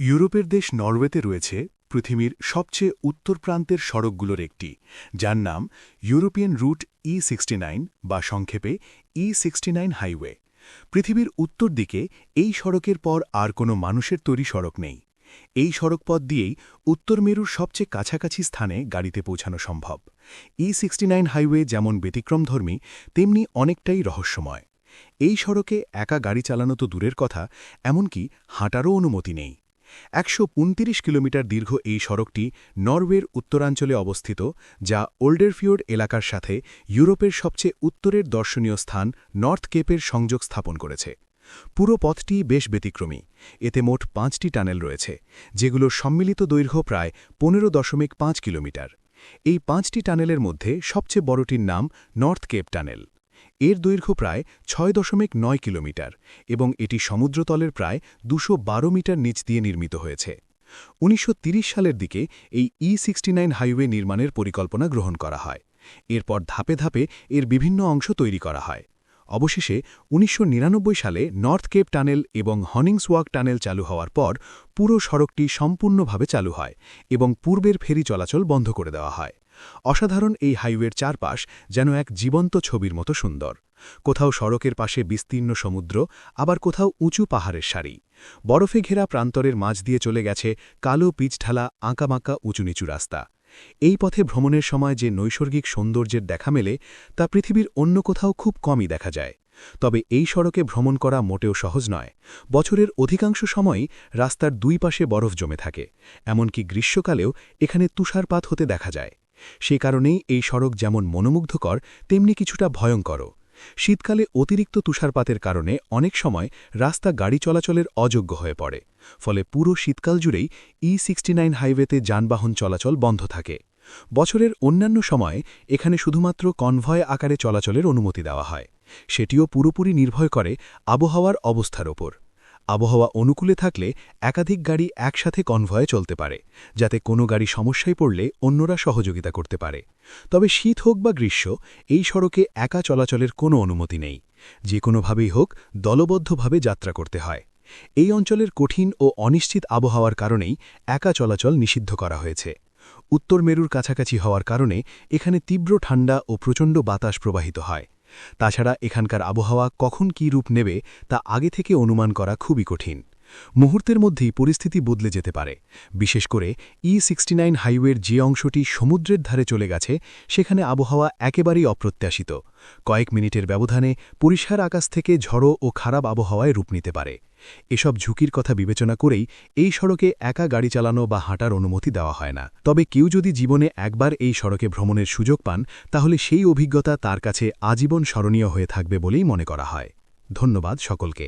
ইউরোপের দেশ নরওয়েতে রয়েছে পৃথিবীর সবচেয়ে উত্তর প্রান্তের সড়কগুলোর একটি, যার নাম ইউরোপিয়ান রুট E69 বা সংক্ষেপে E69 হাইওয়ে। পৃথিবীর উত্তর দিকে এই সড়কের পর আর কোনো মানুষের তৈরি সড়ক নেই। এই সড়কপথ দিয়েই উত্তর মেরুর সবচেয়ে কাছাকাছি স্থানে গাড়িতে পৌঁছানো সম্ভব। E69 হাইওয়ে যেমন ব্যতিক্রমধর্মী, তেমনি অনেকটাই রহস্যময়। এই সড়কে একা গাড়ি চালানো তো দূরের কথা, এমনকি হাঁটারও অনুমতি নেই। ১২৯ কিলোমিটার দীর্ঘ এই সড়কটি নরওয়ের উত্তরাঞ্চলে অবস্থিত, যা ওল্ডেরফিওর্ড এলাকার সাথে ইউরোপের সবচেয়ে উত্তরের দর্শনীয় স্থান নর্থ কেপের সংযোগ স্থাপন করেছে। পুরো পথটি বেশ ব্যতিক্রমী। এতে মোট ৫টি টানেল রয়েছে, যেগুলোর সম্মিলিত দৈর্ঘ্য প্রায় ১৫.৫ কিলোমিটার। এই ৫টি টানেলের মধ্যে সবচেয়ে বড়টির নাম নর্থ কেপ টানেল। এর দৈর্ঘ্য প্রায় ৬.৯ কিলোমিটার এবং এটি সমুদ্রতলের প্রায় ২১২ মিটার নিচ দিয়ে নির্মিত হয়েছে। ১৯৩০ সালের দিকে এই E69 হাইওয়ে নির্মাণের পরিকল্পনা গ্রহণ করা হয়। এরপর ধাপে ধাপে এর বিভিন্ন অংশ তৈরি করা হয়। অবশেষে ১৯৯৯ সালে নর্থ কেপ টানেল এবং হনিংসওয়াক টানেল চালু হওয়ার পর পুরো সড়কটি সম্পূর্ণভাবে চালু হয় এবং পূর্বের ফেরি চলাচল বন্ধ করে দেওয়া হয়। অসাধারণ এই হাইওয়ের চারপাশ যেন এক জীবন্ত ছবির মতো সুন্দর। কোথাও সড়কের পাশে বিস্তীর্ণ সমুদ্র, আবার কোথাও উঁচু পাহাড়ের সারি। বরফে ঘেরা প্রান্তরের মাঝ দিয়ে চলে গেছে কালো পিচঢালা আঁকাবাঁকা উঁচু-নিচু রাস্তা। এই পথে ভ্রমণের সময় যে নৈসর্গিক সৌন্দর্যের দেখা মেলে, তা পৃথিবীর অন্য কোথাও খুব কমই দেখা যায়। তবে এই সড়কে ভ্রমণ করা মোটেও সহজ নয়। বছরের অধিকাংশ সময়ই রাস্তার দুই পাশে বরফ জমে থাকে, এমনকি গ্রীষ্মকালেও এখানে তুষারপাত হতে দেখা যায়। সে কারণেই এই সড়ক যেমন মনোমুগ্ধকর, তেমনি কিছুটা ভয়ঙ্করও। শীতকালে অতিরিক্ত তুষারপাতের কারণে অনেক সময় রাস্তা গাড়ি চলাচলের অযোগ্য হয়ে পড়ে, ফলে পুরো শীতকাল জুড়েই E69 হাইওয়েতে যানবাহন চলাচল বন্ধ থাকে। বছরের অন্যান্য সময়ে এখানে শুধুমাত্র কনভয় আকারে চলাচলের অনুমতি দেওয়া হয়। সেটিও পুরোপুরি নির্ভর করে আবহাওয়ার অবস্থার ওপর। আবহাওয়া অনুকূলে থাকলে একাধিক গাড়ি একসাথে কনভয়ে চলতে পারে, যাতে কোনো গাড়ি সমস্যায় পড়লে অন্যরা সহযোগিতা করতে পারে। তবে শীত হোক বা গ্রীষ্ম, এই সড়কে একা চলাচলের কোনো অনুমতি নেই। যে কোনোভাবেই হোক দলবদ্ধভাবে যাত্রা করতে হয়। এই অঞ্চলের কঠিন ও অনিশ্চিত আবহাওয়ার কারণেই একা চলাচল নিষিদ্ধ করা হয়েছে। উত্তর মেরুর কাছাকাছি হওয়ার কারণে এখানে তীব্র ঠান্ডা ও প্রচণ্ড বাতাস প্রবাহিত হয়। তাছাড়া এখানকার আবহাওয়া কখন কী রূপ নেবে তা আগে থেকে অনুমান করা খুবই কঠিন। মুহূর্তের মধ্যেই পরিস্থিতি বদলে যেতে পারে। বিশেষ করে E69 হাইওয়ের যে অংশটি সমুদ্রের ধারে চলে গেছে, সেখানে আবহাওয়া একেবারেই অপ্রত্যাশিত। কয়েক মিনিটের ব্যবধানে পরিষ্কার আকাশ থেকে ঝড়ো ও খারাপ আবহাওয়ায় রূপ নিতে পারে। এসব ঝুঁকির কথা বিবেচনা করেই এই সড়কে একা গাড়ি চালানো বা হাঁটার অনুমতি দেওয়া হয় না। তবে কেউ যদি জীবনে একবার এই সড়কে ভ্রমণের সুযোগ পান, তাহলে সেই অভিজ্ঞতা তার কাছে আজীবন স্মরণীয় হয়ে থাকবে বলেই মনে করা হয়। ধন্যবাদ সকলকে।